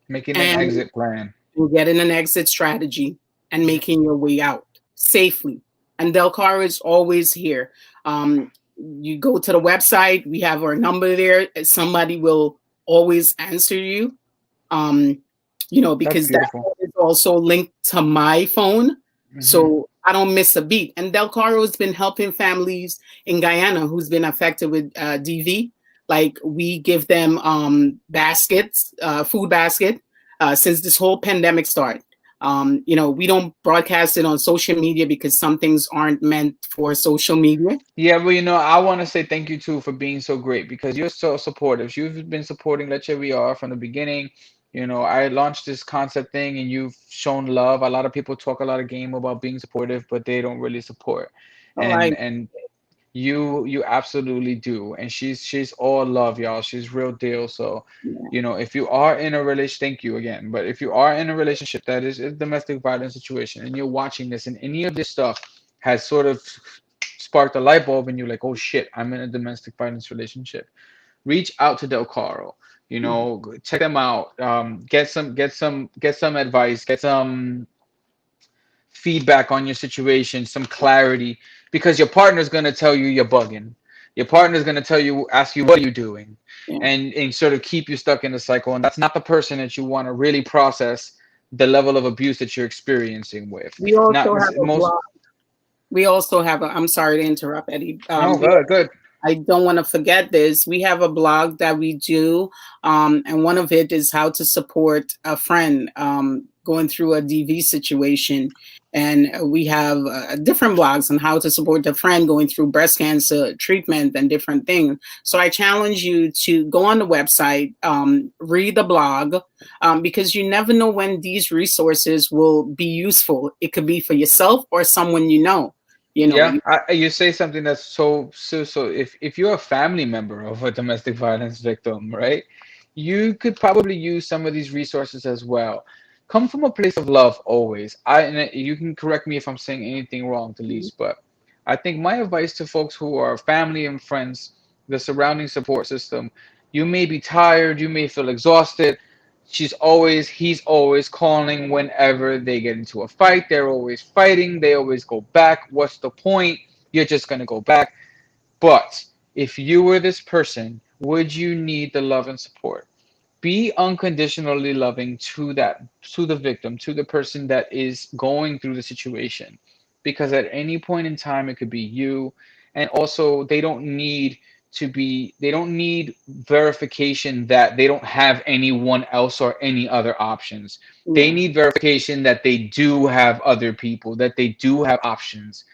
making an and exit plan. getting an exit strategy and Yeah. making your way out safely. And Del Caro is always here. You go to the website, we have our number there. Somebody will always answer you. Um, That's because that beautiful. phone is also linked to my phone. Hmm. So I don't miss a beat. And Del Caro has been helping families in Guyana who's been affected with DV. Like, we give them baskets, food basket, since this whole pandemic started. We don't broadcast it on social media because some things aren't meant for social media. Yeah, well, I want to say thank you too for being so great because you're so supportive. You've been supporting Let's We Are from the beginning. I launched this concept thing and you've shown love. A lot of people talk a lot of game about being supportive, but they don't really support. Oh, I And you absolutely do. And she's all love, y'all. She's real deal. So, yeah, if you are in a relation, thank you again. But if you are in a relationship that is a domestic violence situation and you're watching this and any of this stuff has sort of sparked a light bulb and you're like, oh shit, I'm in a domestic violence relationship. Reach out to Del Caro. Check them out. Get some advice. Get some feedback on your situation, some clarity, because your partner's gonna tell you you're bugging. Your partner's gonna ask you, what are you doing, yeah. and sort of keep you stuck in the cycle. And that's not the person that you want to really process the level of abuse that you're experiencing with. We Not also have a most. blog. We also have a. I'm sorry to interrupt, Eddie. No, good, good. I don't want to forget this. We have a blog that we do, and one of it is how to support a friend going through a DV situation. And we have different blogs on how to support a friend going through breast cancer treatment and different things. So I challenge you to go on the website, read the blog, because you never know when these resources will be useful. It could be for yourself or someone you know. You know, Yeah, you, you say something that's so. If you're a family member of a domestic violence victim, right, you could probably use some of these resources as well. Come from a place of love always. And you can correct me if I'm saying anything wrong, Delise, but I think my advice to folks who are family and friends, the surrounding support system, you may be tired, you may feel exhausted. He's always calling whenever they get into a fight. They're always fighting. They always go back. What's the point? You're just going to go back. But if you were this person, would you need the love and support? Be unconditionally loving to the victim, to the person that is going through the situation, because at any point in time it could be you. And also they don't need verification that they don't have anyone else or any other options. They yeah, need verification that they do have other people, that they do have options,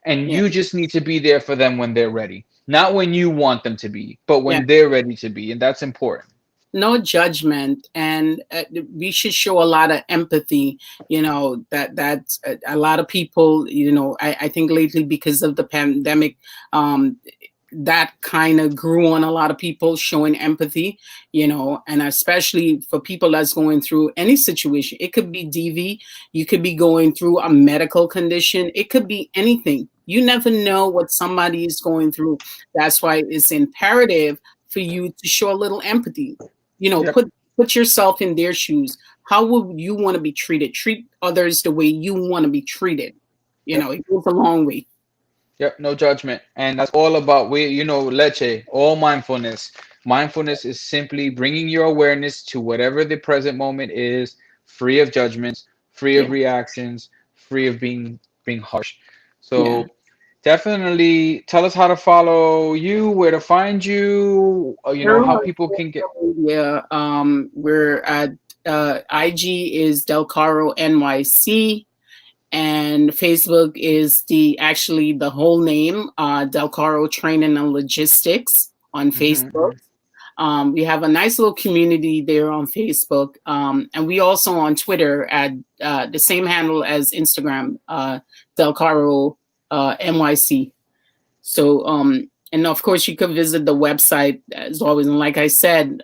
and yeah, you just need to be there for them when they're ready, not when you want them to be, but yeah. when they're ready to be. And that's important. No judgment, and we should show a lot of empathy. You know that's a lot of people. You know, I think lately because of the pandemic, um, that kind of grew on a lot of people showing empathy, you know, and especially for people that's going through any situation. It could be DV, you could be going through a medical condition, it could be anything. You never know what somebody is going through. That's why it's imperative for you to show a little empathy. You know, Yep. put yourself in their shoes. How would you want to be treated? Treat others the way you want to be treated. You Yep. know, it goes a long way. Yep, no judgment. And that's all about Leche, all mindfulness. Mindfulness is simply bringing your awareness to whatever the present moment is, free of judgments, free of Yeah, reactions, free of being harsh. yeah. So definitely tell us how to follow you, where to find you, We're how on people can get. social media. We're at IG is Del Caro NYC, and Facebook is the whole name, Del Caro Training and Logistics on Mhm, Facebook. mhm. We have a nice little community there on Facebook, and we also on Twitter at the same handle as Instagram, Del Caro NYC. So, and of course, you can visit the website as always. And like I said,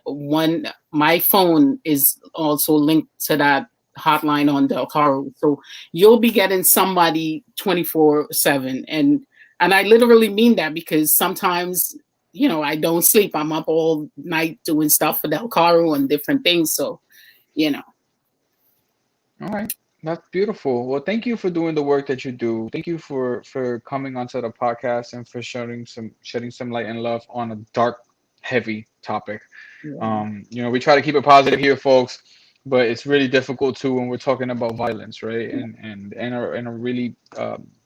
my phone is also linked to that hotline on Del Caro. So you'll be getting somebody 24/7. And I literally mean that because sometimes, you know, I don't sleep. I'm up all night doing stuff for Del Caro and different things. So, you know, All right. That's beautiful. Well, thank you for doing the work that you do. Thank you for coming onto the podcast and for shedding some light and love on a dark, heavy topic. yeah, We try to keep it positive here, folks, but it's really difficult too when we're talking about violence, right? And a really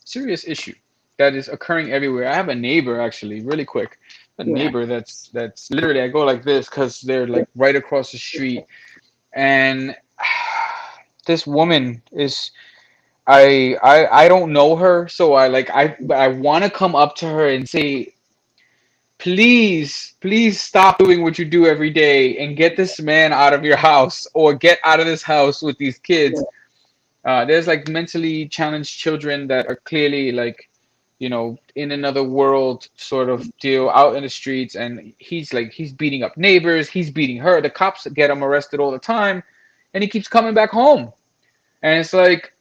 serious issue that is occurring everywhere. I have a neighbor actually, really quick, a yeah, neighbor that's literally I go like this because they're like right across the street, and this woman is I don't know her, so I want to come up to her and say, please stop doing what you do every day and get this man out of your house or get out of this house with these yeah, kids. There's like mentally challenged children that are clearly in another world sort of deal out in the streets, and he's beating up neighbors, he's beating her. The cops get him arrested all the time, and he keeps coming back home. And it's like,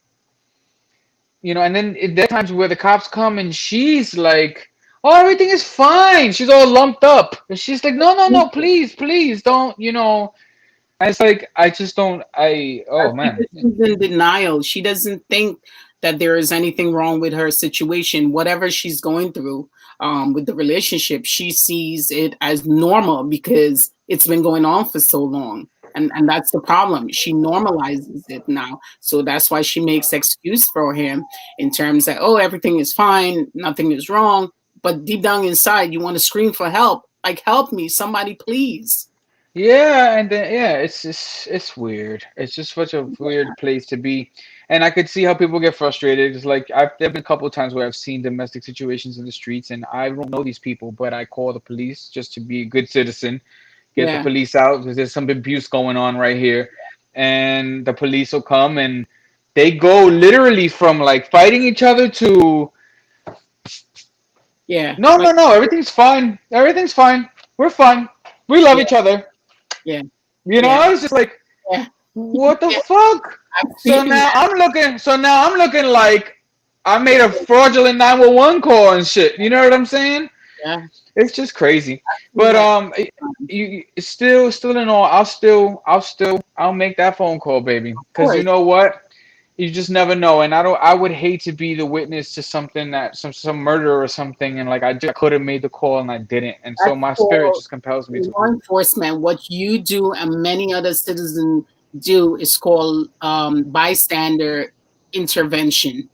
and then there are times where the cops come and she's like, "Oh, everything is fine." She's all lumped up. And she's like, "No, no, no, please don't." And it's like, I just don't, oh that's man. because she's in denial. She doesn't think that there is anything wrong with her situation, whatever she's going through with the relationship. She sees it as normal because it's been going on for so long. And that's the problem. She normalizes it now. So that's why she makes excuse for him in terms that, oh, everything is fine, nothing is wrong. But deep down inside, you want to scream for help. Like, help me, somebody, please. Yeah, and then yeah, it's weird. It's just such a weird place to be. And I could see how people get frustrated. It's like there've been a couple of times where I've seen domestic situations in the streets, and I don't know these people, but I call the police just to be a good citizen, get the Yeah. police out because there's some abuse going on right here, and the police will come and they go literally from like fighting each other to Yeah. no, Like, no, no, everything's fine, everything's fine, we're fine, we love yeah. each other. Yeah. You Yeah. know, it's just like, Yeah. what the Yeah. fuck? I've seen that. So now I'm looking like I made a fraudulent 911 call and shit. You know what I'm saying? Yeah. It's just crazy. I've seen But that. it's still in all, I'll make that phone call, baby. Of Cause you course. know what? You just never know, and I would hate to be the witness to something that some murder or something, and like I just could have made the call and I didn't, and so That's my spirit for just compels me to. law enforcement. What you do and many other citizens do is called bystander intervention. Mm.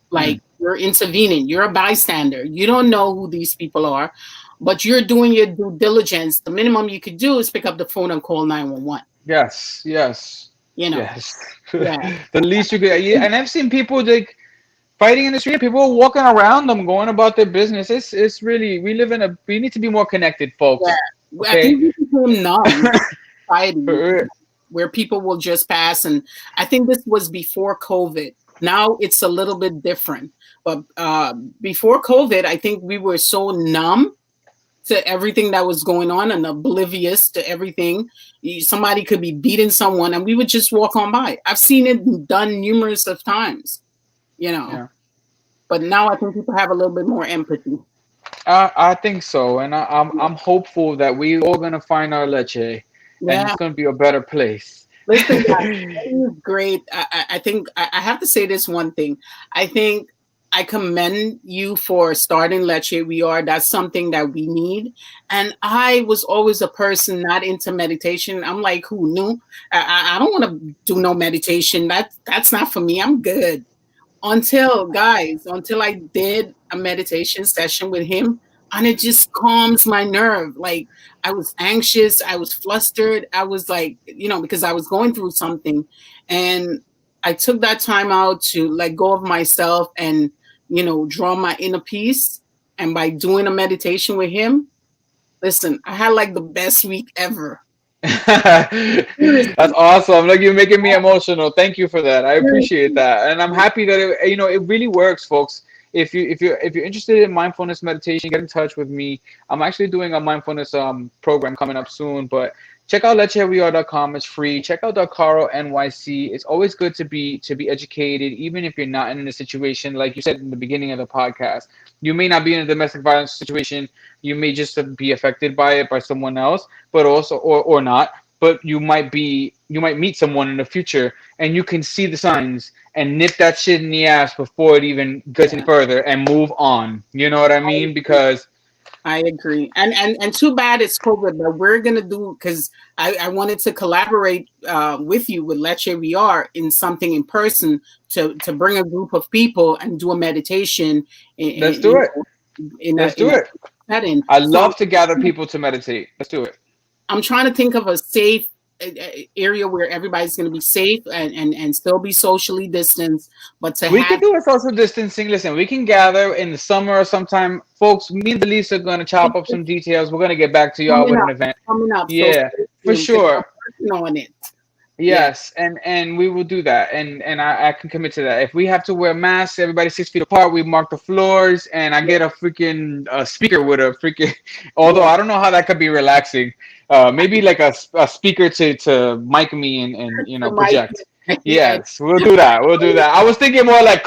Like you're intervening, you're a bystander. You don't know who these people are, but you're doing your due diligence. The minimum you could do is pick up the phone and call 911. Yes, yes, You know, yes. yeah, The least you could, yeah, and I've seen people like fighting in the street. People walking around them, going about their business. It's really we need to be more connected, yeah. folks. I Okay. think we became numb society For- where people will just pass. And I think this was before COVID. Now it's a little bit different. But before COVID, I think we were so numb to everything that was going on and oblivious to everything. Somebody could be beating someone and we would just walk on by. I've seen it done numerous of times, you know. yeah, But now I think people have a little bit more empathy. I think so, and I'm hopeful that we all gonna find our leche, and Yeah. it's gonna be a better place. Listen, guys, Eddie is great. I think I have to say this one thing. I think I commend you for starting Leche We Are. That's something that we need. And I was always a person not into meditation. I'm like, who knew? I don't want to do no meditation. That's not for me. I'm good. Until I did a meditation session with him, and it just calms my nerve. Like I was anxious, I was flustered, I was like, because I was going through something, and I took that time out to let go of myself and draw my inner peace. And by doing a meditation with him, listen, I had like the best week ever. That's Seriously, awesome. Like you're making me emotional. Thank you for that. I appreciate seriously. that, and I'm happy that it really works, folks. If you're interested in mindfulness meditation, get in touch with me. I'm actually doing a mindfulness program coming up soon, but check out lecheweare.com. It's free. Check out Dakaro NYC. It's always good to be educated, even if you're not in a situation like you said in the beginning of the podcast. You may not be in a domestic violence situation. You may just be affected by it by someone else, but also or not. But you might meet someone in the future, and you can see the signs and nip that shit in the ass before it even gets any Yeah. further and move on. You know what I mean? Because I agree, and too bad it's COVID, but we're gonna do because I wanted to collaborate with you with Leche VR in something in person to bring a group of people and do a meditation let's do it. in a Let's do in a it. setting. I So love to gather people to meditate. Let's do it. I'm trying to think of a safe area where everybody's going to be safe and still be socially distanced, but to We can have do a social distancing. Listen, we can gather in the summer or sometime. Folks, me and Delise are going to chop up some details. We're going to get back to y'all coming with an up, event. coming up. So Yeah, stay for tuned because I'm sure. working on it. Yeah. Yes, and we will do that, and I can commit to that. If we have to wear masks, everybody 6 feet apart. We mark the floors, and I get a freaking speaker with a freaking. Although Yeah. I don't know how that could be relaxing. Maybe like a speaker to mic me and So Mike, project. yeah, Yes, we'll do that. We'll do that. I was thinking more like,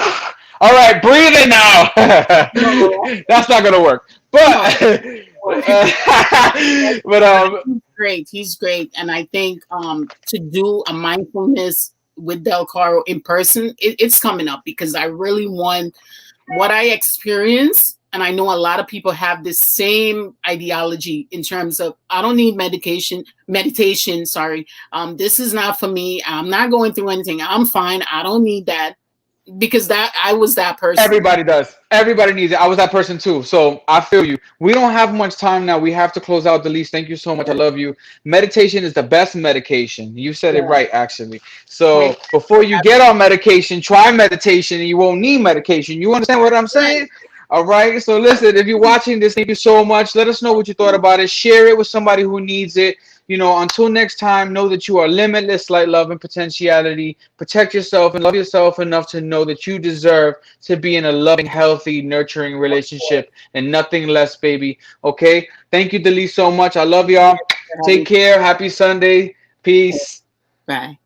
all right, breathe in now. no, That's not gonna work. no. But but He's great. He's great. And I think to do a mindfulness with Del Caro in person, it's coming up because I really want what I experience. And I know a lot of people have this same ideology in terms of I don't need meditation. Sorry. This is not for me. I'm not going through anything. I'm fine. I don't need that. because that I was that person. Everybody does. Everybody needs it. I was that person too. So I feel you. We don't have much time now. We have to close out. Delise, thank you so much. I Yeah, love you. Meditation is the best medication. You said it yeah. right, actually. Thank So before you. you get on medication, try meditation and you won't need medication. You understand what I'm Right. saying? All right. So listen, if you're watching this, thank you so much. Let us know what you thought about it. Share it with somebody who needs it. Until next time, know that you are limitless, light, love, and potentiality. Protect yourself and love yourself enough to know that you deserve to be in a loving, healthy, nurturing relationship and nothing less, baby. Okay? Thank you, Delise, so much. I love y'all. Thank you for Take having care. Happy Sunday. me. Peace. Bye.